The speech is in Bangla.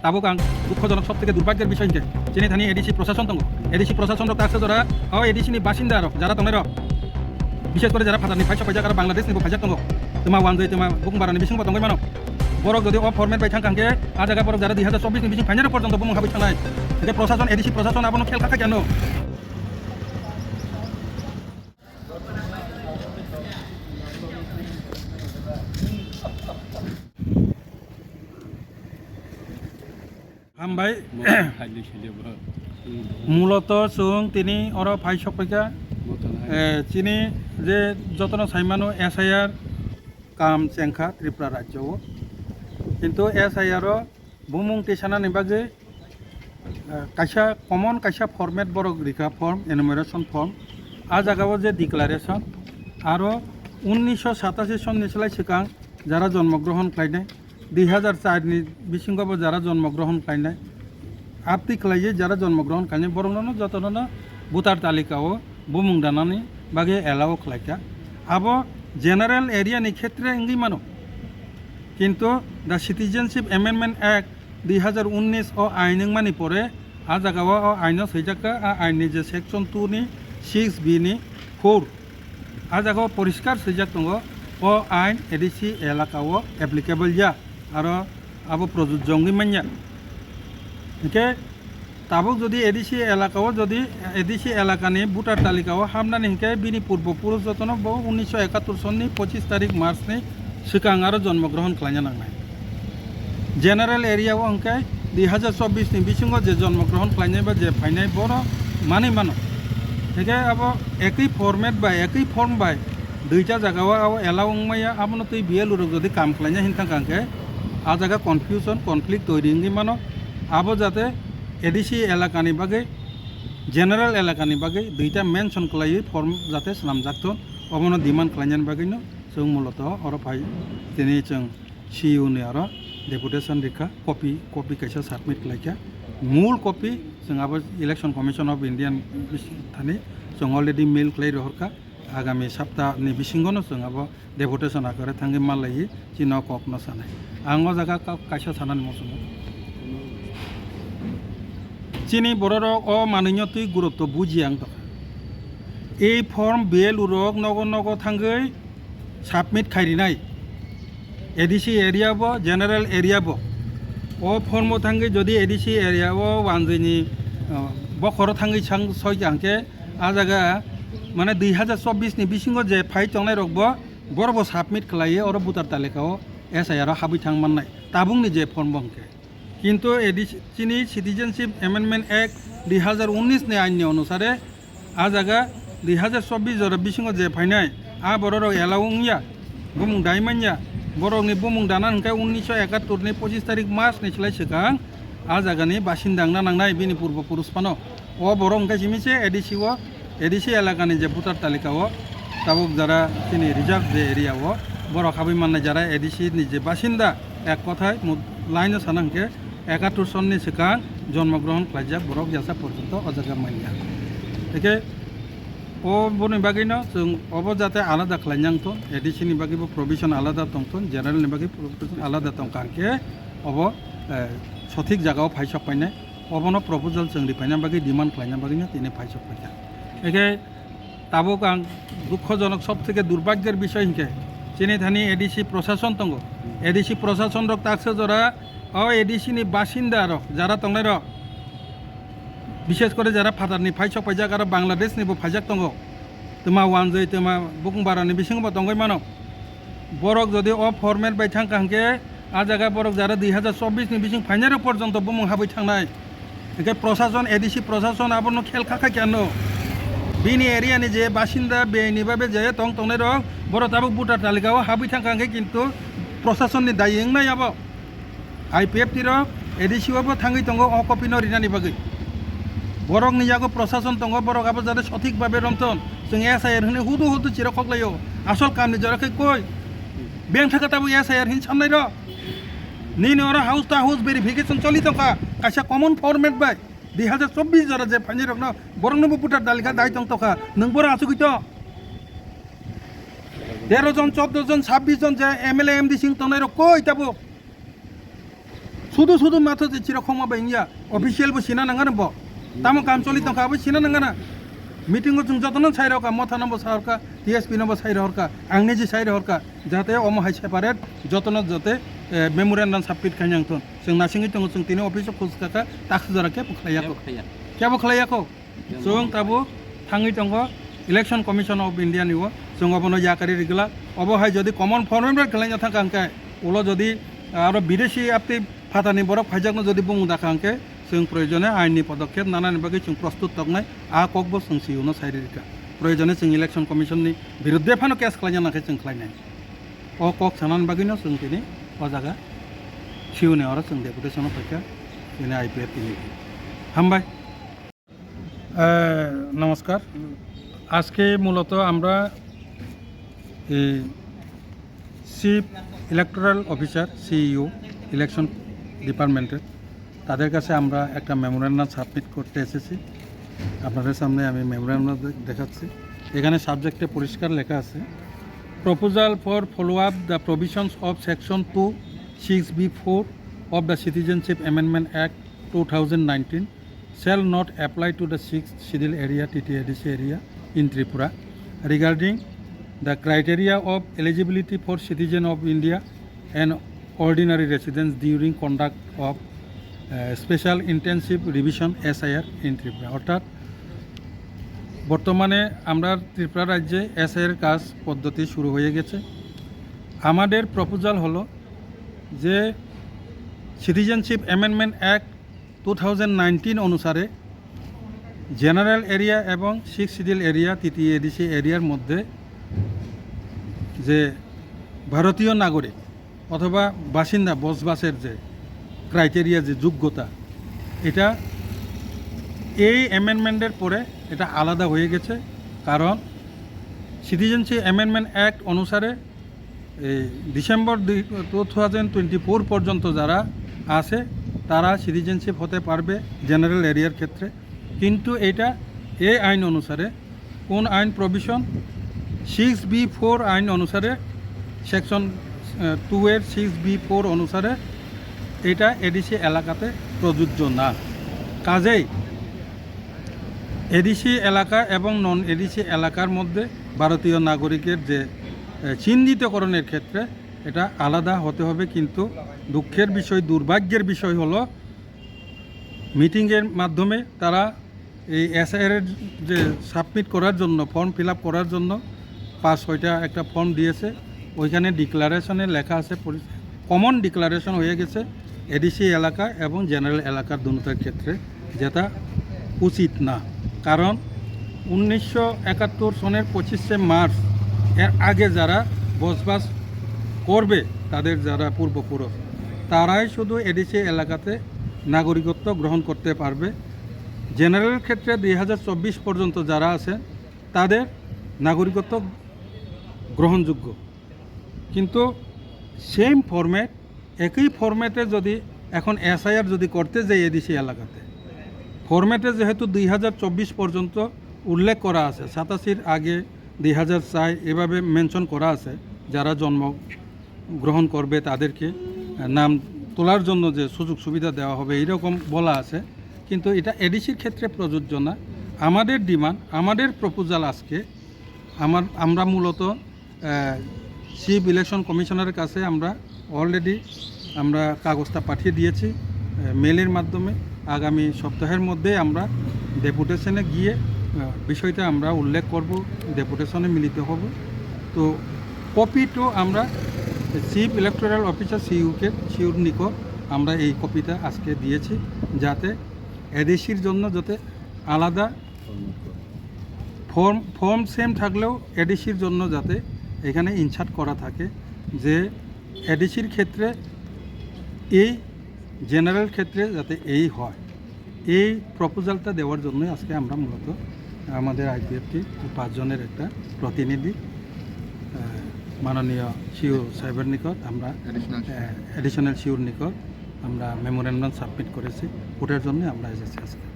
তাবুক আং দুঃখজনক সবথেকে দুর্ভাগ্যের বিষয় যে চিনি থানি এডিসি প্রশাসন তঙ্গ এডিসি প্রশাসন তাকছে যারা এডিসিনি বাসিন্দা যারা তংনের বিশেষ করে যারা ফাদারনি ফাইসা ফাইজা আর বাংলাদেশ নিবো ফাইজা তঙ্গ তোমা ওয়ান জয় তোমা বুকুং বারানি বিসিং তঙ্গই মানো বরক যদি ফরমেট বাই থাকাঙ্কে আ জায়গা বরক যারা 2024 ni বিসিং ফাইনাল পর্যন্ত বুমুং হাবি থানায় যে প্রশাসন এডিসি প্রশাসন আপন খেল খাকা কেন হামবাই মূলত সুং তিনি অর ফাই সপেকা চিনি যে যতন সাইমানো SIR কাম চেংখা ত্রিপুরা রাজ্য কিন্তু SIR বুমুং টিসানা নিবাগে কাইসা কমন কাইসা ফরমেট বড় রিকা ফর্ম এনুমেরেশন ফর্ম আ জায়গাও যে ডিক্লারেশন আর 1987 সন নিচলাই সিকাং যারা জন্মগ্রহণ খাইনাই 2004 ni বিসিংবাবো যারা জন্মগ্রহণ খাইনাই আপতি খাইয়ে যারা জন্মগ্রহণ খাইনাই বরংনো যতনা ভোটার তালিকাও বুমুং দানানি বাগে এলাও খাইকা আবো জেনারেল এরিয়া নি ক্ষেত্রে ইঙ্গি মানো কিন্তু দ্য সিটিজেনশিপ অ্যামেন্ডমেন্ট অ্যাক্ট 2019 ও আইন মানি পরে আ জায়গাও আইন সৈজাকা আইননি যে সেকশন 2 ni 6B ni 4 আ জায়গাও পরিষ্কার সৈজাক দङ ও আইন এডিসি এলাকাও অ্যাপ্লিকেবল যা আর আবো প্রযোজ্য মানিয়া একে তাবুক যদি এডিসি এলাকাও যদি এডিসি এলাকানি ভোটার তালিকাও হামনানি হিংকে বিনি পূর্বপুরুষ যতন 1971 সননি 25 তারিখ মার্চ ni সিকাং আর জন্মগ্রহণ খাইনা নাंनाय জেনারেল এরিয়াও অঙ্কে 2024 ni বিসিং যে জন্মগ্রহণ খাইনাय বা যে ফাইনাय বড় মানি মানো একে আবো একই ফরমেট বা একই ফর্ম বাই দুইটা জায়গাও এলাও মাইয়া আপন তুই বিএল উরক যদি কাম খাইনা হিনকা কাঙ্কে আ জায়গা কনফিউশন কনফ্লিক্ট তৈরি হিঙ্গি মানো আবো যাতে এডিসি এলাকানি বাগে জেনারেল এলাকানি বাগে দুইটা মেনশন খালাই ফর্ম যাতে নামজাকতো অবনো ডিমান্ড খাইনাन বাগैनो जों মূলত অর ফাই তিনি जों CU ni আর ডেপুটেশন রেখা কপি কাইসা সাবমিট খাইকা মূল কপি जों আবো election commission of Indian Thani जों অলরেডি মেল খাই রহরকা আগামী সপ্তাহনি বিসিংগনো जों আবো ডেপুটেশন আকারে থাঙ্গি মালাই চিন ককনো সানাই আঙো জায়গা কাইসা সানান মসুম চিনি বড় ও মাননীয় তুই গুরুত্ব বুঝি আং দকা এই ফর্ম বিএল উরক নগ থাঙ্গই সাবমিট খাইরিনাই এডিসি এরিয়াব জেনারেল এরিয়াব ও ফর্ম থাঙ্গি যদি এডিসি এরিয়াব ওয়ানজইনি বখর থাঙ্গি সাং সয় আংকে আ জায়গা মানে 2024 ni বিসিং যে ফাই চংনাই রকব বড় সাবমিট খালাইয়ে আর ভোটার তালিকাও SIR হাবি থাং মাননাই তাবুংনি যে ফর্ম বংকে কিন্তু এডিসিনি সিটিজেনশিপ অ্যামেন্ডমেন্ট অ্যাক্ট 2019 ni আইননি অনুসারে আ জায়গা 2024 জরা বিসিং যে ফাইনাই আ বড় এলাউংয়া বুমুং দাইমানিয়া বড়নি বুমুং দানা হংকে 1971 ni 25 তারিখ মার্চ ni সিলাই সিকাং আ জায়গানি বাসিন্দাংনা নাंनाय বিনি পূর্বপুরুষ পানো ও বড় হংকে জিমিছে এডিসি এলাকানি যে ভোটার তালিকাও তাবুক যারা তিনি রিজার্ভ যে এরিয়াও বড় খাবি মাননাय যারা এডিসি ni যে বাসিন্দা এক কথায় লাইন সানাংকে 71 সননি সিকাং জন্মগ্রহণ খাইজাক বড় জাসা পর্যন্ত অজায়গা মাইয়া একে ও বনি বাগিনো जों অব যাতে আলাদা খাইনাংতো এডিসিনি বাগিবো প্রভিশন আলাদা তংতো জেনারেল নিবাগি প্রভিশন আলাদা তংকাকে অব সঠিক জায়গাও ফাইসক পাইনাय অবনো প্রপোজাল जों রিফাইনা বাগি ডিমান্ড খাইনা বাগিনো তিনি ফাইসক পাইনা একে তাবুক আং দুঃখজনক সবথেকে দুর্ভাগ্যের বিষয় হিংকে চিনি থানি এডিসি প্রশাসন তঙ্গ এডিসি প্রশাসন রক তাকছে যারা এডিসিনি বাসিন্দা রক যারা তংনাই রক বিশেষ করে যারা ফাদারনি ফাইসক ফাইজাক আর বাংলাদেশ নিবো ফাইজাক তঙ্গ তোমা ওয়ান জয় তোমা বুকুং বারানি বিসিংবো তঙ্গই মানো বরক যদি ফরমেট বাই থাং কাঙ্কে আ জায়গা বরক যারা 2024 ni বিসিং ফাইনাল পর্যন্ত বুমুং হাবি থাংনাই একে প্রশাসন এডিসি প্রশাসন আপন খেল খাকা কেন বিনি এরিয়ানি যে বাসিন্দা বেনিভাবে যে তংনাই রক বড় তাবুক ভোটার তালিকাও হাবি থাং কাঙ্কে কিন্তু প্রশাসননি দায়িং নাই আবো IPF tir এডিসি আবো থাঙ্গি তঙ্গ কপিনো রিনানি বাগৈ বরক নিজাগো প্রশাসন তঙ্গ বরক আবো যাতে সঠিকভাবে রমতন जों SIR হনে হুদু চির খকলাইও আসল কামনি জরাখै কই ব্যাংক থাকা তাবো SIR হিন সামনাই র নিনি ওরা হাউস ভেরিফিকেশন চলি তঙ্কা কাইসা কমন ফরমেট বাই 2024 জরা যে ফাইনি রক না বরংনবো ভোটার তালিকা দাই তং তকা নং বড় আছো কইতো 13 জন 14 জন 26 জন যে MLA MD Singh Tonai rock কই তাবো শুধু মাত্র যে চিরকম ইয়া অফিসিয়ালবো সিনা নাঙ্গানো ব তামো কাম চলি তংখাবো সিনা নাঙ্গানা মিটিংও जों যতন সাইড হরকা মথা নম্বর সারকা টিএসপি নম্বর সাইড হরকা आंनि जे साइड हरका जाहाथे अमहाय सेपारेट जतन जाते मेमोरेन्डाम साबमिट खायनांथों जों नासिङै दङ जों तिनि अफिसाव खुसकाका ताखुजाराके बुख्लायाखौ क्या बुख्लायाखौ जों ताबो थाङै दङ इलेक्शन कमिशन अफ इंडिया निव जों अबनो याकारि रिगला अबहाय जदि कमन फर्मेट खालायना थांकांके उलो जदि आरो विदेशी आपति फातानि बरफ फाइजाकनो जदि बुङो दाखांके जों प्रयोजने आइननि पदक्षेप नानानि बागै जों प्रस्तुत तगनाय आ ककबो जों सिउनो साइरिका प्रयोजने जों इलेक्शन कमिशननि बिरुद्धे फानो केस खालायनाखै जों खालायनाय अ कक सानानि बागैनो जों दिनै अ जागा सिउने आरो जों डेपुटेशनाव फैखा दिनै आइपिएफ नि हामबाय नमस्कार আজকে মূলত আমরা chief electoral officer CEO election ডিপার্টমেন্টের তাদের কাছে আমরা একটা মেমোরেন্ডাম সাবমিট করতে এসেছি আপনাদের সামনে আমি মেমোরেন্ডাম দেখাচ্ছি এখানে সাবজেক্টে পরিষ্কার লেখা আছে proposal for follow up the provisions of section 2(6)(b)(4) of the Citizenship Amendment Act 2019 shall not apply to the 6th Schedule area TTADC area in Tripura regarding the criteria of eligibility for citizen of India and ordinary residents during conduct of special intensive revision SIR in Tripura অর্থাৎ বর্তমানে আমরা ত্রিপুরা রাজ্যে এসআইআর কাজ পদ্ধতি শুরু হয়ে গেছে আমাদের প্রপোজাল হলো যে সিটিজেনশিপ অ্যামেন্ডমেন্ট অ্যাক্ট 2019 অনুসারে জেনারেল এরিয়া এবং 6th শিডিউল এরিয়া TTADC এরিয়ার মধ্যে যে ভারতীয় নাগরিক অথবা বাসিন্দা বসবাসের যে ক্রাইটেরিয়া যে যোগ্যতা এটা এই অ্যামেন্ডমেন্টের পরে এটা আলাদা হয়ে গেছে কারণ সিটিজেনশিপ অ্যামেন্ডমেন্ট অ্যাক্ট অনুসারে এই ডিসেম্বর 2024 পর্যন্ত যারা আছে তারা সিটিজেনশিপ হতে পারবে জেনারেল এরিয়ার ক্ষেত্রে কিন্তু এটা এই আইন অনুসারে কোন আইন প্রভিশন 6(b)(4) আইন অনুসারে সেকশন 2 6(b)(4) অনুসারে এটা এডিসি এলাকাতে প্রযোজ্য না কাজেই এডিসি এলাকা এবং নন এডিসি এলাকার মধ্যে ভারতীয় নাগরিকের যে চিহ্নিতকরণের ক্ষেত্রে এটা আলাদা হতে হবে কিন্তু দুঃখের বিষয় দুর্ভাগ্যের বিষয় হলো মিটিংয়ের মাধ্যমে তারা এই এসআইআর যে সাবমিট করার জন্য ফর্ম ফিল আপ করার জন্য 5-6টা একটা ফর্ম দিয়েছে ওইখানে ডিক্লারেশনে লেখা আছে কমন ডিক্লারেশন হয়ে গেছে এডিসি এলাকা এবং জেনারেল এলাকার দুটোর ক্ষেত্রে যেটা উচিত না কারণ 1971 সনের 25শে মার্চ এর আগে যারা বসবাস করবে তাদের যারা পূর্বপুরুষ তারাই শুধু এডিসি এলাকাতে নাগরিকত্ব গ্রহণ করতে পারবে জেনারেল ক্ষেত্রে 2024 পর্যন্ত যারা আছে তাদের নাগরিকত্ব গ্রহণযোগ্য কিন্তু সেম ফরম্যাট একই ফরম্যাটে যদি এখন এসআইআর যদি করতে যাই এডিসি এলাকাতে ফরম্যাটে যেহেতু 2024 পর্যন্ত উল্লেখ করা আছে 87 আগে 2004 এভাবে মেনশন করা আছে যারা জন্ম গ্রহণ করবে তাদেরকে নাম তোলার জন্য যে সুযোগ সুবিধা দেওয়া হবে এইরকম বলা আছে কিন্তু এটা এডিসির ক্ষেত্রে প্রযোজ্য না আমাদের ডিমান্ড আমাদের প্রপোজাল আজকে আমরা মূলত চিফ ইলেকশন কমিশনারের কাছে আমরা অলরেডি আমরা কাগজটা পাঠিয়ে দিয়েছি মেলের মাধ্যমে আগামী সপ্তাহের মধ্যে আমরা ডেপুটেশনে গিয়ে বিষয়টা আমরা উল্লেখ করব ডেপুটেশনে মিলিত হব তো কপিটো আমরা চিফ ইলেকটোরাল অফিসার সিইউর নিকট আমরা এই কপিটা আজকে দিয়েছি যাতে এডিসির জন্য যাতে আলাদা ফর্ম সেম থাকলেও এডিসির জন্য যাতে এখানে ইনসার্ট করা থাকে যে এডিসির ক্ষেত্রে এই জেনারেল ক্ষেত্রে যাতে এই হয় এই প্রপোজালটা দেওয়ার জন্য আজকে আমরা মূলত আমাদের আইপিএফটি 5 জনের একটা প্রতিনিধি মাননীয় সিও সাহেবের নিকট আমরা অ্যাডিশনাল সিওর নিকট আমরা মেমোরেন্ডাম সাবমিট করেছি ওটার জন্য আমরা এসেছি আজকে